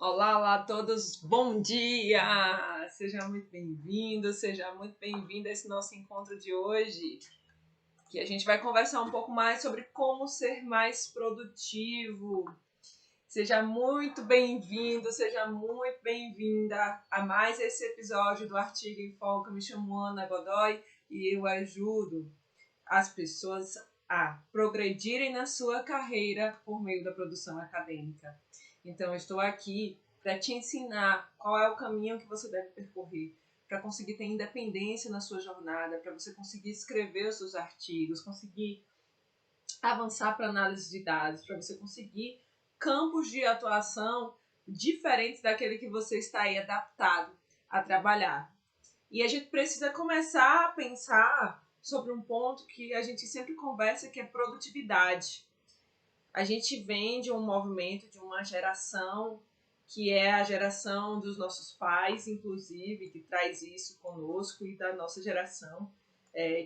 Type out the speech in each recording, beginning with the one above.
Olá, olá a todos, bom dia! Seja muito bem-vindo, seja muito bem-vinda a esse nosso encontro de hoje, que a gente vai conversar um pouco mais sobre como ser mais produtivo. Seja muito bem-vindo, seja muito bem-vinda a mais esse episódio do Artigo em Foco. Me chamo Ana Godoy e eu ajudo as pessoas a progredirem na sua carreira por meio da produção acadêmica. Então, eu estou aqui para te ensinar qual é o caminho que você deve percorrer para conseguir ter independência na sua jornada, para você conseguir escrever os seus artigos, conseguir avançar para análise de dados, para você conseguir campos de atuação diferentes daquele que você está aí adaptado a trabalhar. E a gente precisa começar a pensar sobre um ponto que a gente sempre conversa, que é produtividade. A gente vem de um movimento, de uma geração, que é a geração dos nossos pais, inclusive, que traz isso conosco, e da nossa geração,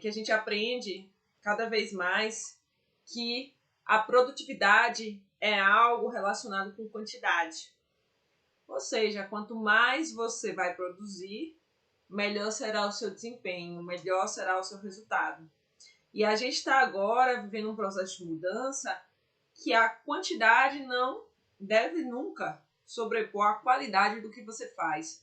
que a gente aprende cada vez mais que a produtividade é algo relacionado com quantidade. Ou seja, quanto mais você vai produzir, melhor será o seu desempenho, melhor será o seu resultado. E a gente está agora vivendo um processo de mudança que a quantidade não deve nunca sobrepor a qualidade do que você faz.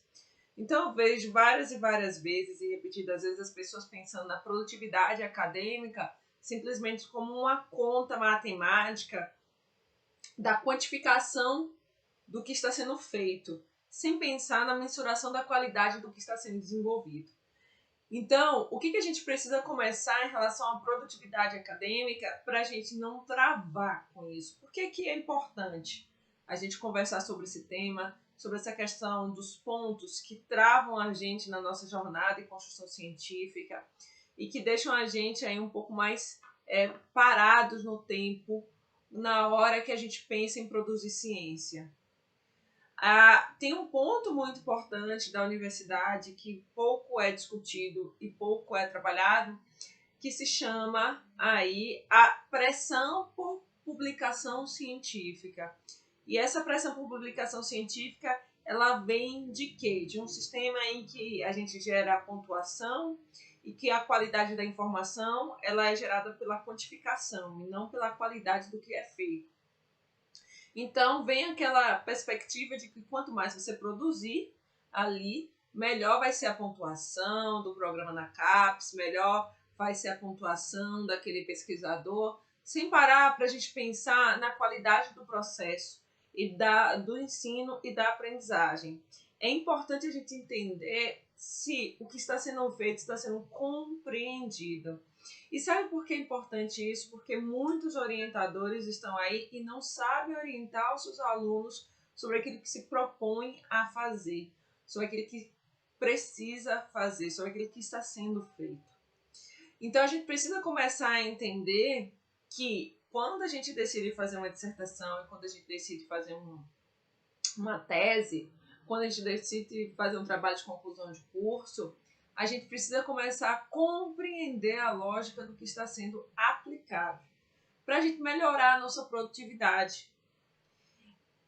Então eu vejo várias e várias vezes e repetidas vezes as pessoas pensando na produtividade acadêmica simplesmente como uma conta matemática da quantificação do que está sendo feito, sem pensar na mensuração da qualidade do que está sendo desenvolvido. Então, o que a gente precisa começar em relação à produtividade acadêmica para a gente não travar com isso? Por que é importante a gente conversar sobre esse tema, sobre essa questão dos pontos que travam a gente na nossa jornada em construção científica e que deixam a gente aí um pouco mais parados no tempo na hora que a gente pensa em produzir ciência? Tem um ponto muito importante da universidade que pouco é discutido e pouco é trabalhado, que se chama aí a pressão por publicação científica. E essa pressão por publicação científica, ela vem de quê? De um sistema em que a gente gera a pontuação e que a qualidade da informação ela é gerada pela quantificação e não pela qualidade do que é feito. Então, vem aquela perspectiva de que quanto mais você produzir ali, melhor vai ser a pontuação do programa na CAPES, melhor vai ser a pontuação daquele pesquisador, sem parar para a gente pensar na qualidade do processo e do ensino e da aprendizagem. É importante a gente entender se o que está sendo feito está sendo compreendido. E sabe por que é importante isso? Porque muitos orientadores estão aí e não sabem orientar os seus alunos sobre aquilo que se propõe a fazer, sobre aquilo que precisa fazer, sobre aquilo que está sendo feito. Então a gente precisa começar a entender que quando a gente decide fazer uma dissertação e quando a gente decide fazer uma tese, quando a gente decide fazer um trabalho de conclusão de curso, a gente precisa começar a compreender a lógica do que está sendo aplicado para a gente melhorar a nossa produtividade.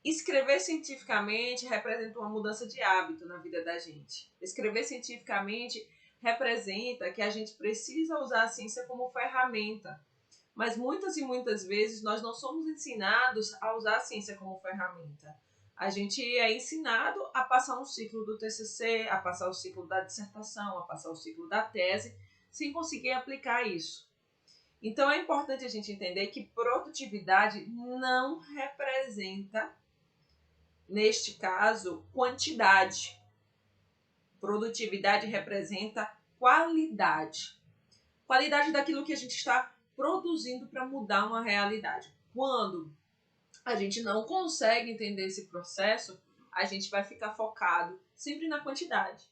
Escrever cientificamente representa uma mudança de hábito na vida da gente. Escrever cientificamente representa que a gente precisa usar a ciência como ferramenta. Mas muitas e muitas vezes nós não somos ensinados a usar a ciência como ferramenta. A gente é ensinado a passar um ciclo do TCC, a passar o ciclo da dissertação, a passar o ciclo da tese, sem conseguir aplicar isso. Então é importante a gente entender que produtividade não representa, neste caso, quantidade. Produtividade representa qualidade. Qualidade daquilo que a gente está produzindo para mudar uma realidade. Quando a gente não consegue entender esse processo, a gente vai ficar focado sempre na quantidade.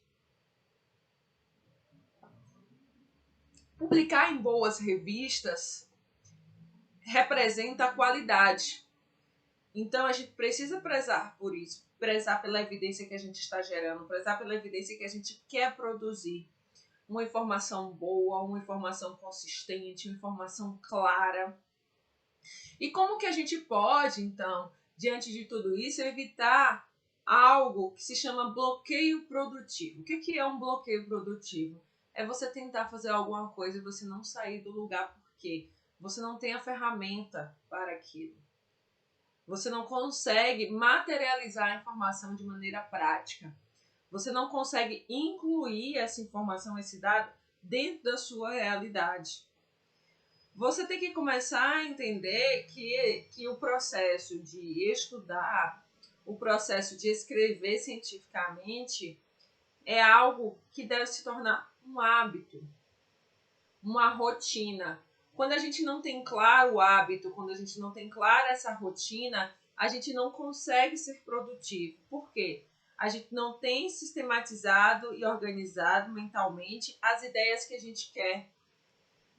Publicar em boas revistas representa a qualidade. Então a gente precisa prezar por isso, prezar pela evidência que a gente está gerando, prezar pela evidência que a gente quer produzir. Uma informação boa, uma informação consistente, uma informação clara. E como que a gente pode, então, diante de tudo isso, evitar algo que se chama bloqueio produtivo. O que é um bloqueio produtivo? É você tentar fazer alguma coisa e você não sair do lugar porque você não tem a ferramenta para aquilo. Você não consegue materializar a informação de maneira prática. Você não consegue incluir essa informação, esse dado, dentro da sua realidade. Você tem que começar a entender que o processo de estudar, o processo de escrever cientificamente é algo que deve se tornar um hábito, uma rotina. Quando a gente não tem claro o hábito, quando a gente não tem clara essa rotina, a gente não consegue ser produtivo. Por quê? A gente não tem sistematizado e organizado mentalmente as ideias que a gente quer.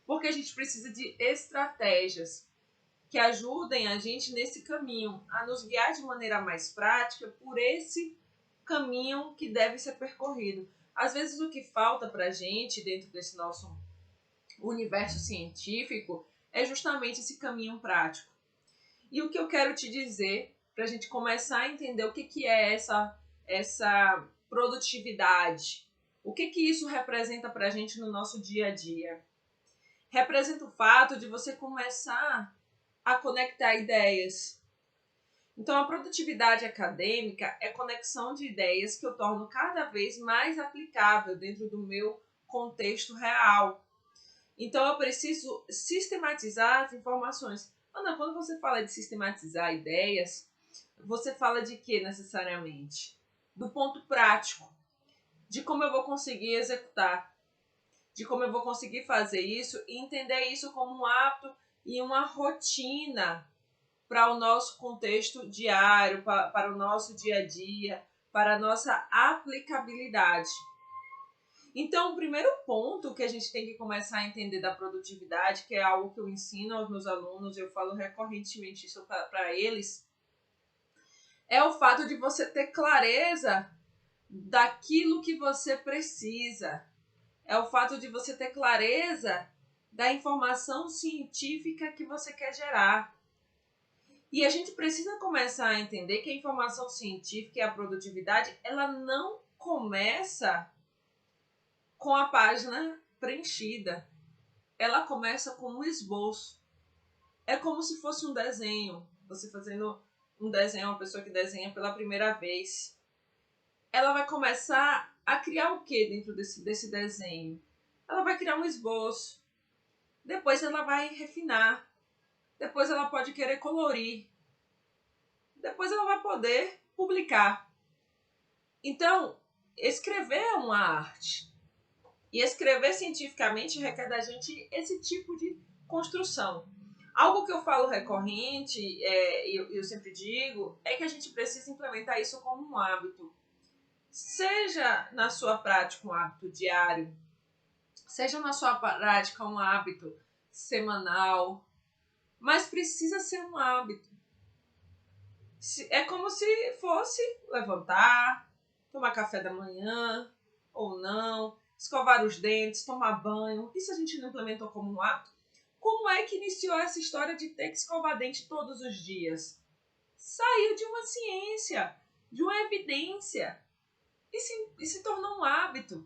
Porque a gente precisa de estratégias que ajudem a gente nesse caminho, a nos guiar de maneira mais prática por esse caminho que deve ser percorrido. Às vezes o que falta para a gente dentro desse nosso universo científico é justamente esse caminho prático. E o que eu quero te dizer, para a gente começar a entender o que é essa produtividade, o que isso representa para a gente no nosso dia a dia. Representa o fato de você começar a conectar ideias. Então, a produtividade acadêmica é conexão de ideias que eu torno cada vez mais aplicável dentro do meu contexto real. Então, eu preciso sistematizar as informações. Ana, quando você fala de sistematizar ideias, você fala de quê necessariamente? Do ponto prático, de como eu vou conseguir executar, de como eu vou conseguir fazer isso e entender isso como um hábito e uma rotina para o nosso contexto diário, para o nosso dia a dia, para a nossa aplicabilidade. Então, o primeiro ponto que a gente tem que começar a entender da produtividade, que é algo que eu ensino aos meus alunos, eu falo recorrentemente isso para eles, é o fato de você ter clareza daquilo que você precisa. É o fato de você ter clareza da informação científica que você quer gerar. E a gente precisa começar a entender que a informação científica e a produtividade, ela não começa com a página preenchida. Ela começa com um esboço. É como se fosse um desenho. Você fazendo um desenho, uma pessoa que desenha pela primeira vez. Ela vai começar a criar o que dentro desse desenho? Ela vai criar um esboço. Depois ela vai refinar. Depois ela pode querer colorir. Depois ela vai poder publicar. Então, escrever é uma arte. E escrever cientificamente requer da gente esse tipo de construção. Algo que eu falo recorrente, eu sempre digo, é que a gente precisa implementar isso como um hábito. Seja na sua prática um hábito diário, seja na sua prática um hábito semanal, mas precisa ser um hábito. É como se fosse levantar, tomar café da manhã ou não, escovar os dentes, tomar banho. Isso a gente não implementou como um hábito. Como é que iniciou essa história de ter que escovar dente todos os dias? Saiu de uma ciência, de uma evidência e se tornou um hábito.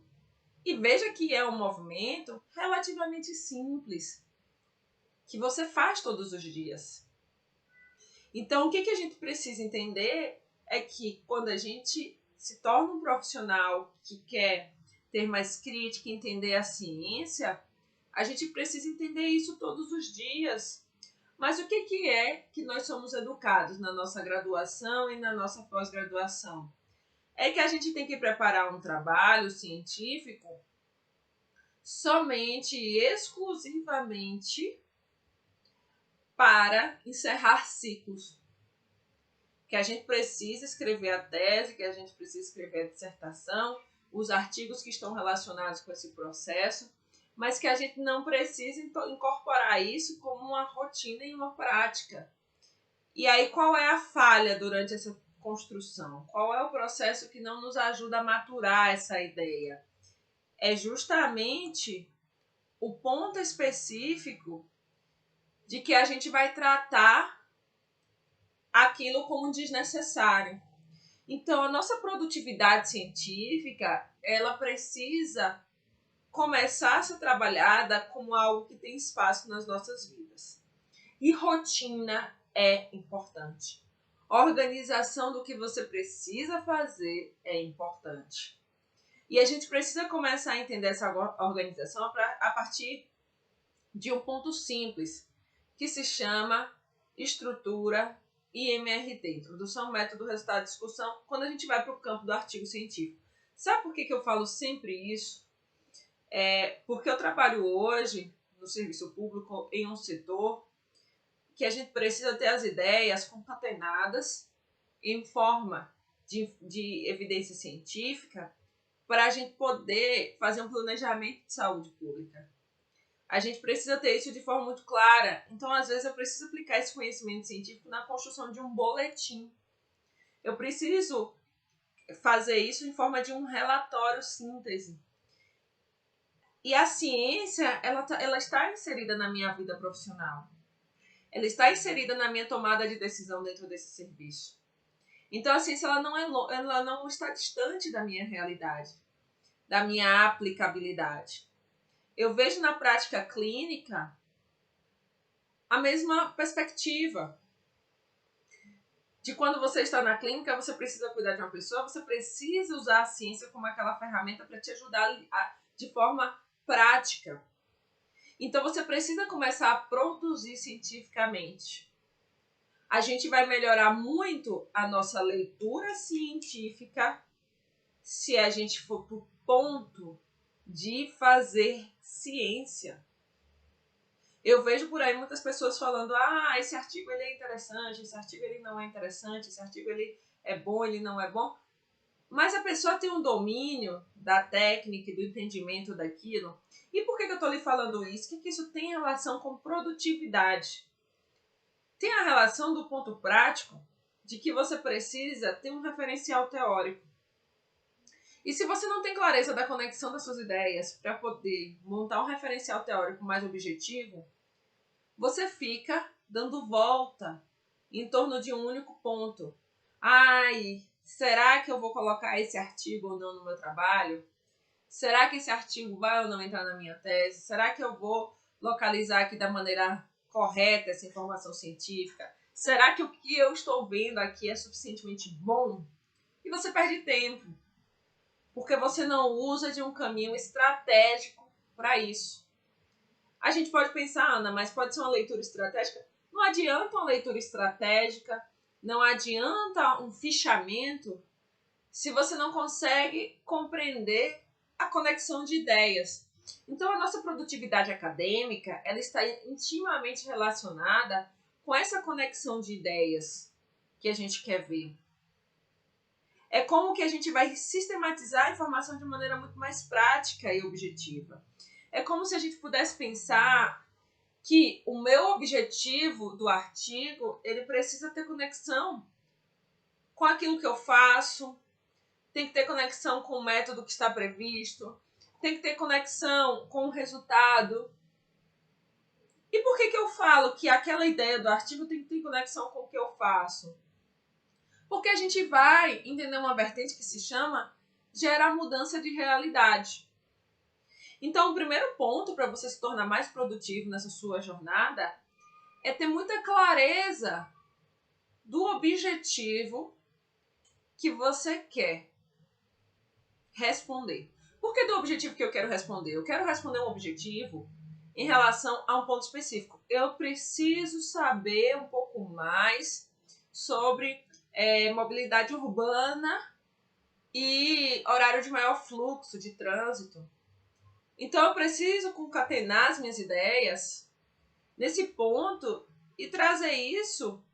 E veja que é um movimento relativamente simples, que você faz todos os dias. Então, o que a gente precisa entender é que quando a gente se torna um profissional que quer ter mais crítica, entender a ciência, a gente precisa entender isso todos os dias. Mas o que é que nós somos educados na nossa graduação e na nossa pós-graduação? É que a gente tem que preparar um trabalho científico somente e exclusivamente para encerrar ciclos. Que a gente precisa escrever a tese, que a gente precisa escrever a dissertação, os artigos que estão relacionados com esse processo, mas que a gente não precisa incorporar isso como uma rotina e uma prática. E aí, qual é a falha durante essa construção? Qual é o processo que não nos ajuda a maturar essa ideia? É justamente o ponto específico de que a gente vai tratar aquilo como desnecessário. Então, a nossa produtividade científica, ela precisa começar a ser trabalhada como algo que tem espaço nas nossas vidas. E rotina é importante. Organização do que você precisa fazer é importante. E a gente precisa começar a entender essa organização a partir de um ponto simples, que se chama estrutura IMRT, Introdução, Método, Resultado, Discussão, quando a gente vai para o campo do artigo científico. Sabe por que eu falo sempre isso? Porque eu trabalho hoje no serviço público em um setor que a gente precisa ter as ideias concatenadas em forma de evidência científica para a gente poder fazer um planejamento de saúde pública. A gente precisa ter isso de forma muito clara. Então, às vezes, eu preciso aplicar esse conhecimento científico na construção de um boletim. Eu preciso fazer isso em forma de um relatório síntese. E a ciência, ela está inserida na minha vida profissional. Ela está inserida na minha tomada de decisão dentro desse serviço. Então, a ciência ela não está distante da minha realidade, da minha aplicabilidade. Eu vejo na prática clínica a mesma perspectiva. De quando você está na clínica, você precisa cuidar de uma pessoa, você precisa usar a ciência como aquela ferramenta para te ajudar de forma prática. Então, você precisa começar a produzir cientificamente. A gente vai melhorar muito a nossa leitura científica se a gente for para o ponto de fazer ciência. Eu vejo por aí muitas pessoas falando: esse artigo ele é interessante, esse artigo ele não é interessante, esse artigo ele é bom, ele não é bom. Mas a pessoa tem um domínio da técnica e do entendimento daquilo. E por que eu estou lhe falando isso? O que isso tem relação com produtividade? Tem a relação do ponto prático de que você precisa ter um referencial teórico. E se você não tem clareza da conexão das suas ideias para poder montar um referencial teórico mais objetivo, você fica dando volta em torno de um único ponto. Será que eu vou colocar esse artigo ou não no meu trabalho? Será que esse artigo vai ou não entrar na minha tese? Será que eu vou localizar aqui da maneira correta essa informação científica? Será que o que eu estou vendo aqui é suficientemente bom? E você perde tempo, porque você não usa de um caminho estratégico para isso. A gente pode pensar, Ana, mas pode ser uma leitura estratégica? Não adianta uma leitura estratégica, não adianta um fichamento se você não consegue compreender a conexão de ideias. Então, a nossa produtividade acadêmica, ela está intimamente relacionada com essa conexão de ideias que a gente quer ver. É como que a gente vai sistematizar a informação de maneira muito mais prática e objetiva. É como se a gente pudesse pensar que o meu objetivo do artigo, ele precisa ter conexão com aquilo que eu faço, tem que ter conexão com o método que está previsto, tem que ter conexão com o resultado. E por que eu falo que aquela ideia do artigo tem que ter conexão com o que eu faço? Porque a gente vai entender uma vertente que se chama gerar mudança de realidade. Então, o primeiro ponto para você se tornar mais produtivo nessa sua jornada é ter muita clareza do objetivo que você quer responder. Por que do objetivo que eu quero responder? Eu quero responder um objetivo em relação a um ponto específico. Eu preciso saber um pouco mais sobre mobilidade urbana e horário de maior fluxo de trânsito. Então, eu preciso concatenar as minhas ideias nesse ponto e trazer isso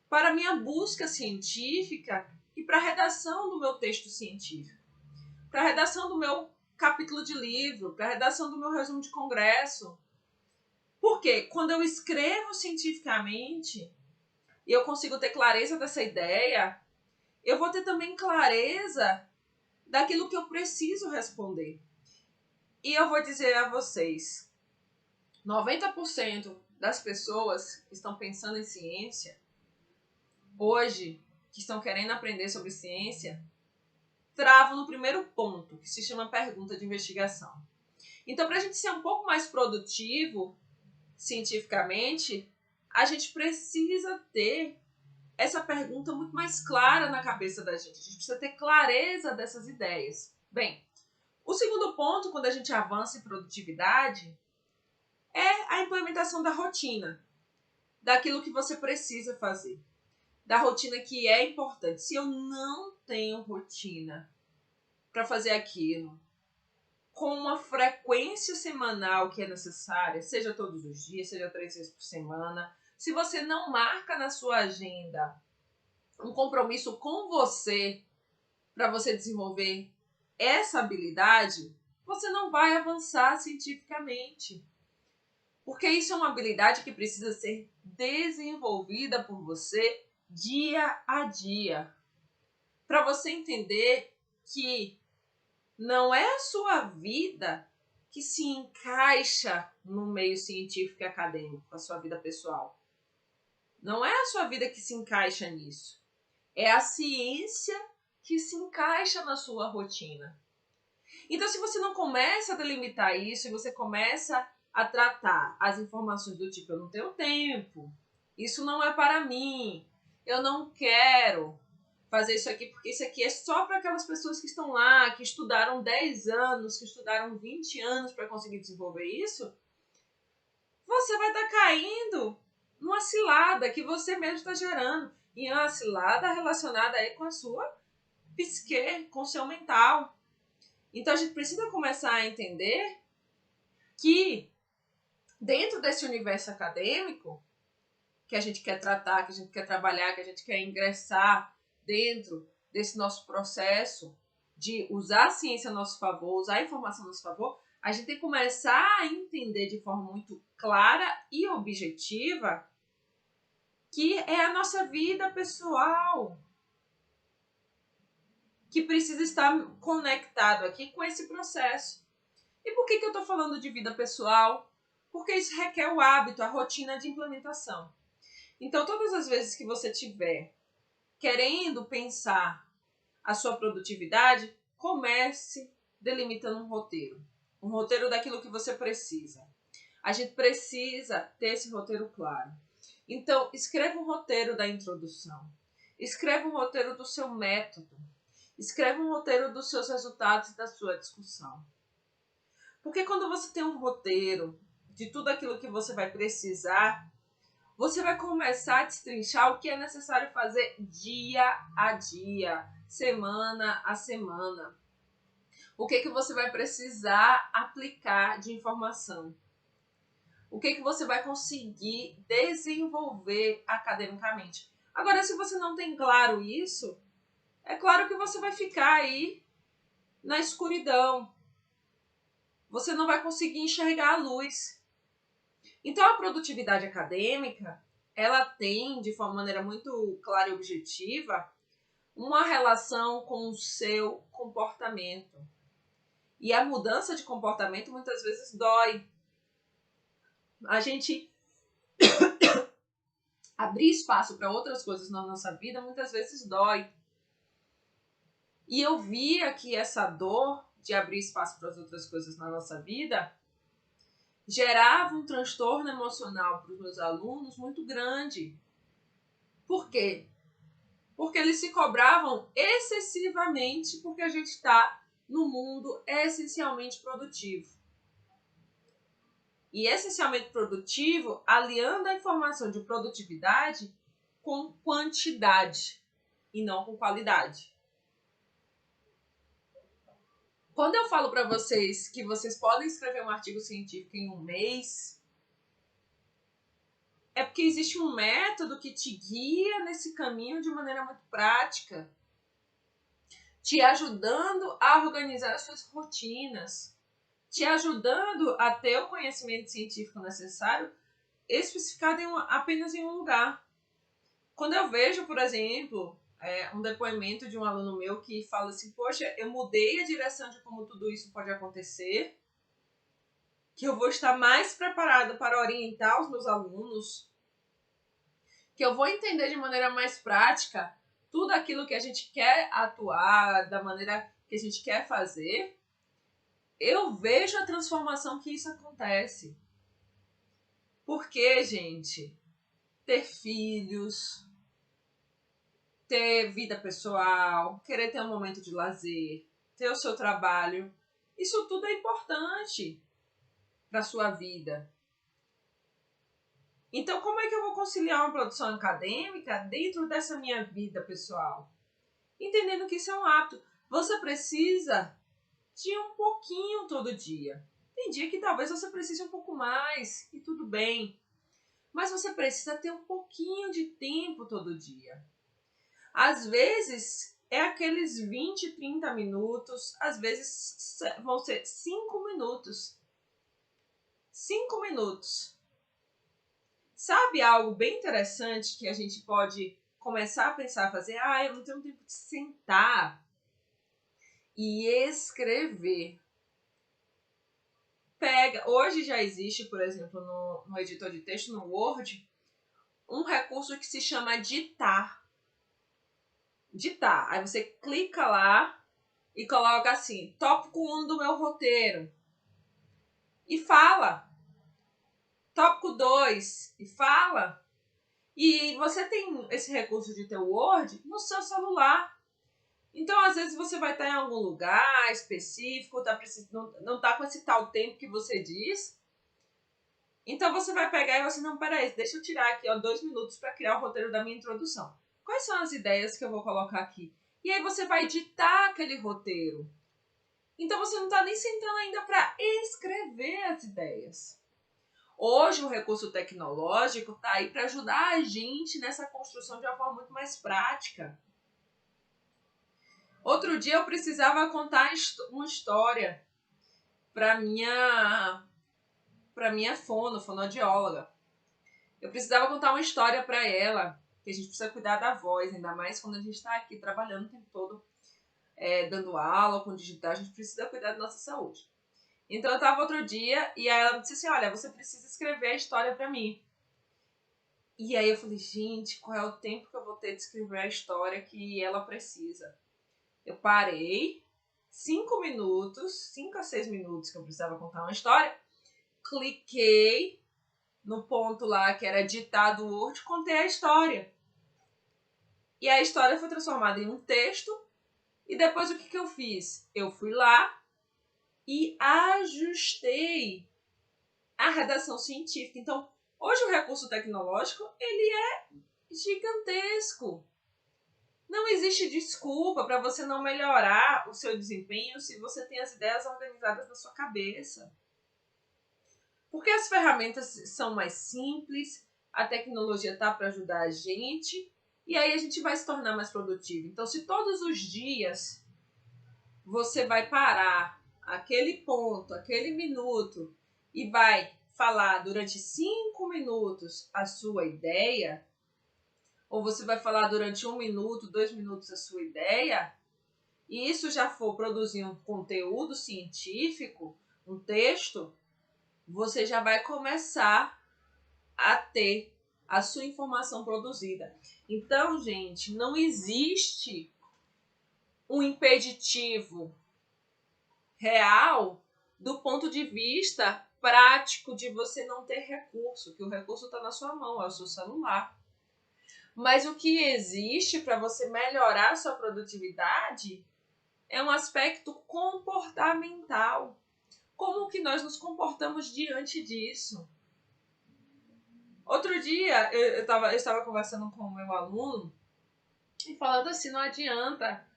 para a minha busca científica e para a redação do meu texto científico, para a redação do meu capítulo de livro, para a redação do meu resumo de congresso. Porque quando eu escrevo cientificamente e eu consigo ter clareza dessa ideia, eu vou ter também clareza daquilo que eu preciso responder. E eu vou dizer a vocês, 90% das pessoas que estão pensando em ciência hoje, que estão querendo aprender sobre ciência travam no primeiro ponto, que se chama pergunta de investigação. Então, para a gente ser um pouco mais produtivo cientificamente, a gente precisa ter essa pergunta muito mais clara na cabeça da gente. A gente precisa ter clareza dessas ideias. Bem, o segundo ponto, quando a gente avança em produtividade, é a implementação da rotina, daquilo que você precisa fazer, da rotina que é importante. Se eu não tenho rotina para fazer aquilo com uma frequência semanal que é necessária, seja todos os dias, seja 3 vezes por semana, se você não marca na sua agenda um compromisso com você para você desenvolver essa habilidade, você não vai avançar cientificamente. Porque isso é uma habilidade que precisa ser desenvolvida por você dia a dia. Para você entender que não é a sua vida que se encaixa no meio científico e acadêmico, a sua vida pessoal. Não é a sua vida que se encaixa nisso. É a ciência que se encaixa na sua rotina. Então, se você não começa a delimitar isso, e você começa a tratar as informações do tipo, eu não tenho tempo, isso não é para mim, eu não quero fazer isso aqui, porque isso aqui é só para aquelas pessoas que estão lá, que estudaram 10 anos, que estudaram 20 anos para conseguir desenvolver isso, você vai estar caindo numa cilada que você mesmo está gerando. E é uma cilada relacionada aí com a sua psique, com o seu mental. Então a gente precisa começar a entender que dentro desse universo acadêmico que a gente quer tratar, que a gente quer trabalhar, que a gente quer ingressar dentro desse nosso processo de usar a ciência a nosso favor, usar a informação a nosso favor, a gente tem que começar a entender de forma muito clara e objetiva que é a nossa vida pessoal que precisa estar conectado aqui com esse processo. E por que eu estou falando de vida pessoal? Porque isso requer o hábito, a rotina de implementação. Então, todas as vezes que você tiver querendo pensar a sua produtividade, comece delimitando um roteiro. Um roteiro daquilo que você precisa. A gente precisa ter esse roteiro claro. Então, escreva um roteiro da introdução. Escreva um roteiro do seu método. Escreva um roteiro dos seus resultados e da sua discussão. Porque quando você tem um roteiro de tudo aquilo que você vai precisar, você vai começar a destrinchar o que é necessário fazer dia a dia, semana a semana. O que você vai precisar aplicar de informação. O que você vai conseguir desenvolver academicamente. Agora, se você não tem claro isso, é claro que você vai ficar aí na escuridão. Você não vai conseguir enxergar a luz. Então, a produtividade acadêmica, ela tem, de uma maneira muito clara e objetiva, uma relação com o seu comportamento. E a mudança de comportamento muitas vezes dói. A gente abrir espaço para outras coisas na nossa vida muitas vezes dói. E eu via que essa dor de abrir espaço para as outras coisas na nossa vida gerava um transtorno emocional para os meus alunos muito grande. Por quê? Porque eles se cobravam excessivamente porque a gente está no mundo essencialmente produtivo. E essencialmente produtivo, aliando a informação de produtividade com quantidade e não com qualidade. Quando eu falo para vocês que vocês podem escrever um artigo científico em um mês, é porque existe um método que te guia nesse caminho de maneira muito prática, te ajudando a organizar as suas rotinas, te ajudando a ter o conhecimento científico necessário especificado apenas em um lugar. Quando eu vejo, por exemplo, um depoimento de um aluno meu que fala assim, poxa, eu mudei a direção de como tudo isso pode acontecer, que eu vou estar mais preparado para orientar os meus alunos, que eu vou entender de maneira mais prática tudo aquilo que a gente quer atuar, da maneira que a gente quer fazer, eu vejo a transformação que isso acontece. Porque, gente, ter filhos, ter vida pessoal, querer ter um momento de lazer, ter o seu trabalho, isso tudo é importante para a sua vida. Então, como é que eu vou conciliar uma produção acadêmica dentro dessa minha vida pessoal? Entendendo que isso é um hábito. Você precisa de um pouquinho todo dia. Tem dia que talvez você precise um pouco mais, e tudo bem. Mas você precisa ter um pouquinho de tempo todo dia. Às vezes é aqueles 20, 30 minutos, às vezes vão ser 5 minutos. 5 minutos. Sabe algo bem interessante que a gente pode começar a pensar, fazer? Eu não tenho tempo de sentar e escrever. Hoje já existe, por exemplo, no editor de texto, no Word, um recurso que se chama ditar. Ditar. Aí você clica lá e coloca assim, tópico 1 do meu roteiro. E fala. Tópico 2. E fala. E você tem esse recurso de ter o Word no seu celular. Então, às vezes, você vai estar em algum lugar específico, não está com esse tal tempo que você diz. Então, você vai pegar e você, não, peraí, deixa eu tirar aqui 2 minutos para criar o roteiro da minha introdução. Quais são as ideias que eu vou colocar aqui? E aí você vai editar aquele roteiro. Então, você não está nem sentando ainda para escrever as ideias. Hoje, o recurso tecnológico está aí para ajudar a gente nessa construção de uma forma muito mais prática. Outro dia, eu precisava contar uma história para minha fonoaudióloga. Eu precisava contar uma história para ela, que a gente precisa cuidar da voz, ainda mais quando a gente está aqui trabalhando o tempo todo, dando aula com digital, a gente precisa cuidar da nossa saúde. Então, eu estava outro dia e ela me disse assim, olha, você precisa escrever a história para mim. E aí eu falei, gente, qual é o tempo que eu vou ter de escrever a história que ela precisa? Eu parei, 5 a 6 minutos que eu precisava contar uma história, cliquei no ponto lá que era ditar do Word, contei a história. E a história foi transformada em um texto. E depois o que eu fiz? Eu fui lá e ajustei a redação científica. Então, hoje o recurso tecnológico, ele é gigantesco. Não existe desculpa para você não melhorar o seu desempenho se você tem as ideias organizadas na sua cabeça. Porque as ferramentas são mais simples, a tecnologia está para ajudar a gente, e aí a gente vai se tornar mais produtivo. Então, se todos os dias você vai parar aquele ponto, aquele minuto, e vai falar durante 5 minutos a sua ideia, ou você vai falar durante 1 minuto, 2 minutos a sua ideia, e isso já for produzir um conteúdo científico, um texto, você já vai começar a ter a sua informação produzida. Então, gente, não existe um impeditivo real do ponto de vista prático de você não ter recurso, que o recurso está na sua mão, é o seu celular. Mas o que existe para você melhorar a sua produtividade é um aspecto comportamental. Como que nós nos comportamos diante disso? Outro dia, eu estava conversando com o meu aluno e falando assim, não adianta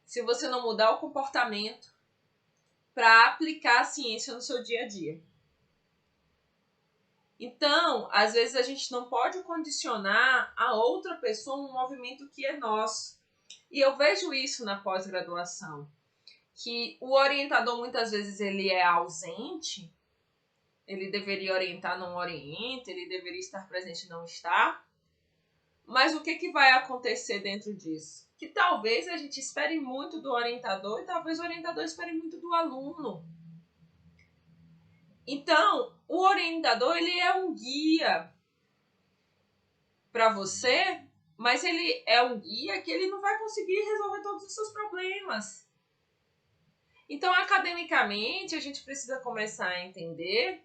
se você não mudar o comportamento para aplicar a ciência no seu dia a dia. Então, às vezes a gente não pode condicionar a outra pessoa um movimento que é nosso. E eu vejo isso na pós-graduação, que o orientador muitas vezes ele é ausente, ele deveria orientar, não orienta, ele deveria estar presente, não está. Mas o que vai acontecer dentro disso? Que talvez a gente espere muito do orientador e talvez o orientador espere muito do aluno. Então, o orientador ele é um guia para você mas ele é um guia que ele não vai conseguir resolver todos os seus problemas. Então, academicamente, a gente precisa começar a entender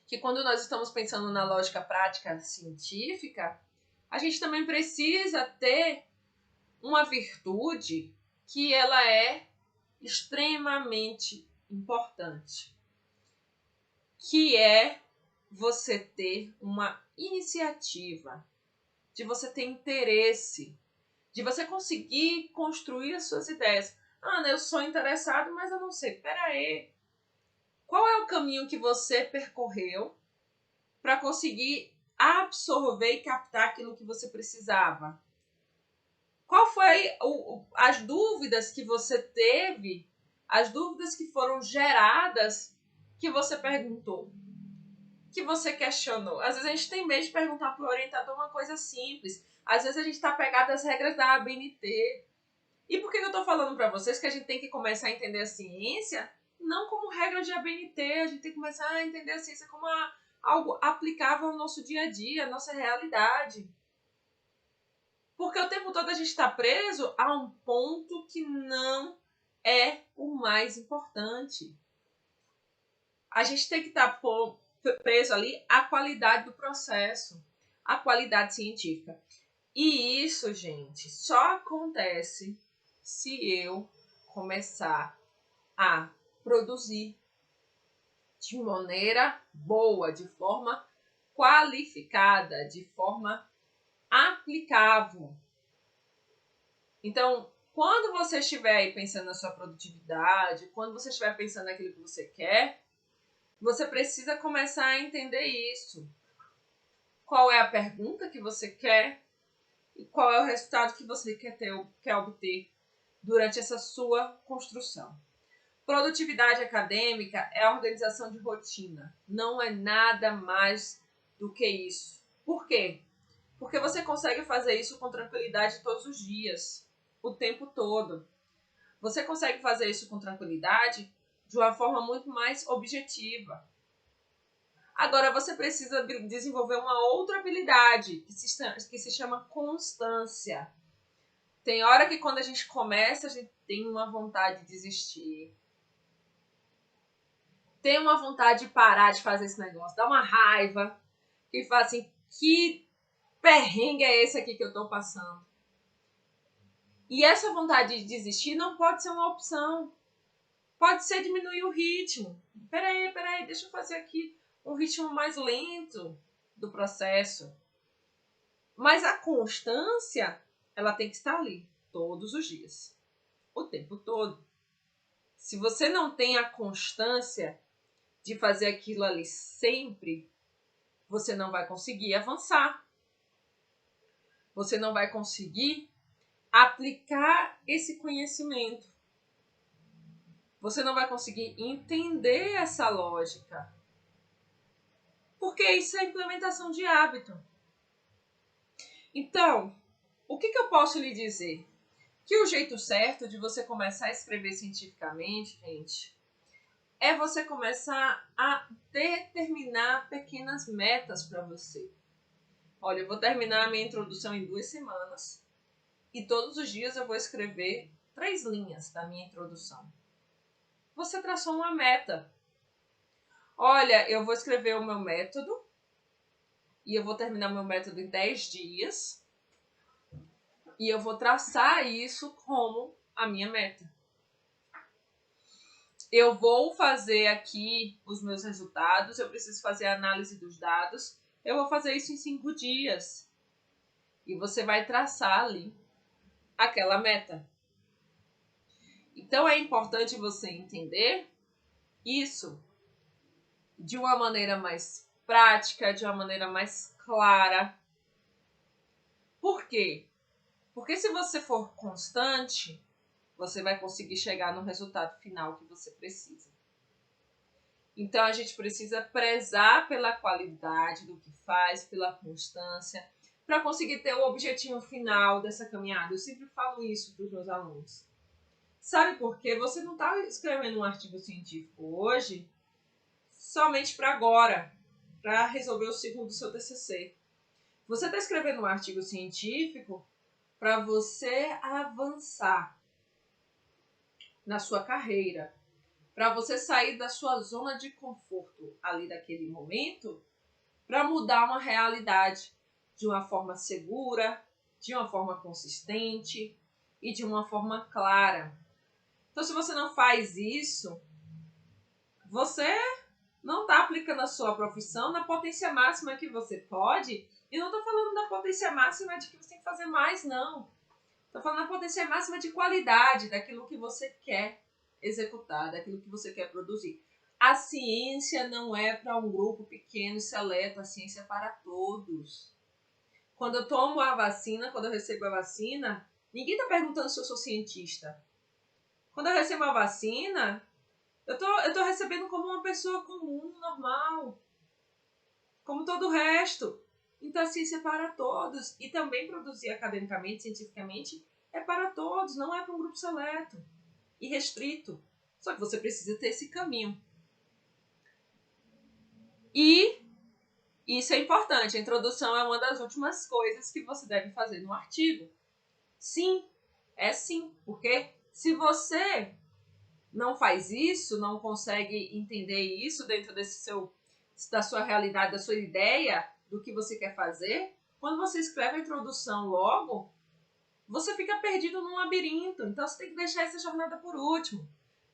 que quando nós estamos pensando na lógica prática científica, a gente também precisa ter uma virtude que ela é extremamente importante, que é você ter uma iniciativa, de você ter interesse, de você conseguir construir as suas ideias. Ana, eu sou interessado, mas eu não sei. Peraí, qual é o caminho que você percorreu para conseguir absorver e captar aquilo que você precisava? Qual foi as dúvidas que você teve, as dúvidas que foram geradas, que você perguntou, que você questionou? Às vezes a gente tem medo de perguntar para o orientador uma coisa simples. Às vezes a gente está apegado às regras da ABNT. E por que eu estou falando para vocês que a gente tem que começar a entender a ciência não como regra de ABNT, a gente tem que começar a entender a ciência como algo aplicável ao nosso dia a dia, à nossa realidade. Porque o tempo todo a gente está preso a um ponto que não é o mais importante. A gente tem que estar preso ali à qualidade do processo, à qualidade científica. E isso, gente, só acontece se eu começar a produzir de maneira boa, de forma qualificada, de forma aplicável. Então, quando você estiver aí pensando na sua produtividade, quando você estiver pensando naquilo que você quer, você precisa começar a entender isso. Qual é a pergunta que você quer e qual é o resultado que você quer obter durante essa sua construção. Produtividade acadêmica é a organização de rotina. Não é nada mais do que isso. Por quê? Porque você consegue fazer isso com tranquilidade todos os dias, o tempo todo. Você consegue fazer isso com tranquilidade de uma forma muito mais objetiva. Agora, você precisa desenvolver uma outra habilidade que se chama constância. Tem hora que quando a gente começa, a gente tem uma vontade de desistir. Tem uma vontade de parar de fazer esse negócio. Dá uma raiva. E fala assim, que perrengue é esse aqui que eu tô passando? E essa vontade de desistir não pode ser uma opção. Pode ser diminuir o ritmo. Peraí, deixa eu fazer aqui um ritmo mais lento do processo. Mas a constância, ela tem que estar ali todos os dias, o tempo todo. Se você não tem a constância de fazer aquilo ali sempre, você não vai conseguir avançar. Você não vai conseguir aplicar esse conhecimento. Você não vai conseguir entender essa lógica. Porque isso é implementação de hábito. Então, o que eu posso lhe dizer? Que o jeito certo de você começar a escrever cientificamente, gente, é você começar a determinar pequenas metas para você. Olha, eu vou terminar a minha introdução em 2 semanas e todos os dias eu vou escrever 3 linhas da minha introdução. Você traçou uma meta. Olha, eu vou escrever o meu método e eu vou terminar o meu método em 10 dias e eu vou traçar isso como a minha meta. Eu vou fazer aqui os meus resultados, eu preciso fazer a análise dos dados, eu vou fazer isso em 5 dias. E você vai traçar ali aquela meta. Então é importante você entender isso de uma maneira mais prática, de uma maneira mais clara. Por quê? Porque se você for constante, você vai conseguir chegar no resultado final que você precisa. Então, a gente precisa prezar pela qualidade do que faz, pela constância, para conseguir ter o objetivo final dessa caminhada. Eu sempre falo isso para os meus alunos. Sabe por quê? Você não está escrevendo um artigo científico hoje somente para agora, para resolver o ciclo do seu TCC. Você está escrevendo um artigo científico para você avançar na sua carreira, para você sair da sua zona de conforto ali daquele momento, para mudar uma realidade de uma forma segura, de uma forma consistente e de uma forma clara. Então, se você não faz isso, você não está aplicando a sua profissão na potência máxima que você pode. E não estou falando da potência máxima de que você tem que fazer mais, não. Estou falando da potência máxima de qualidade, daquilo que você quer executar, daquilo que você quer produzir. A ciência não é para um grupo pequeno e seleto, a ciência é para todos. Quando eu tomo a vacina, quando eu recebo a vacina, ninguém está perguntando se eu sou cientista. Quando eu recebo a vacina, eu tô recebendo como uma pessoa comum, normal, como todo o resto. Então a ciência é para todos. E também produzir academicamente, cientificamente, é para todos, não é para um grupo seleto e restrito. Só que você precisa ter esse caminho. E isso é importante. A introdução é uma das últimas coisas que você deve fazer no artigo. Sim, é sim. Porque se você não faz isso, não consegue entender isso dentro da sua realidade, da sua ideia, do que você quer fazer, quando você escreve a introdução logo, você fica perdido num labirinto. Então você tem que deixar essa jornada por último.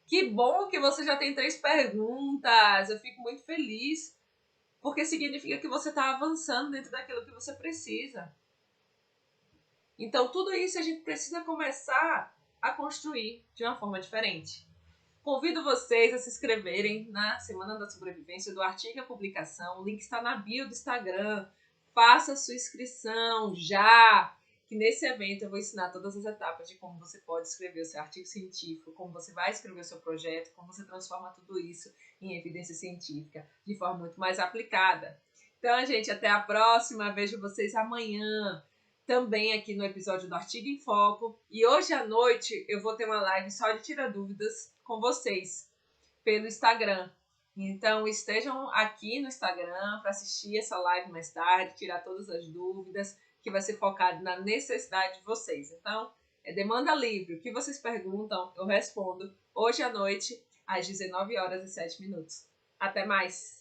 Que bom que você já tem 3 perguntas. Eu fico muito feliz, porque significa que você está avançando dentro daquilo que você precisa. Então tudo isso a gente precisa começar a construir de uma forma diferente. Convido vocês a se inscreverem na Semana da Sobrevivência do artigo e a publicação. O link está na bio do Instagram. Faça a sua inscrição já, que nesse evento eu vou ensinar todas as etapas de como você pode escrever o seu artigo científico, como você vai escrever o seu projeto, como você transforma tudo isso em evidência científica de forma muito mais aplicada. Então, gente, até a próxima. Vejo vocês amanhã, também aqui no episódio do Artigo em Foco. E hoje à noite eu vou ter uma live só de tirar dúvidas com vocês pelo Instagram. Então estejam aqui no Instagram para assistir essa live mais tarde, tirar todas as dúvidas, que vai ser focado na necessidade de vocês. Então, é demanda livre. O que vocês perguntam, eu respondo hoje à noite, às 19h07. Até mais!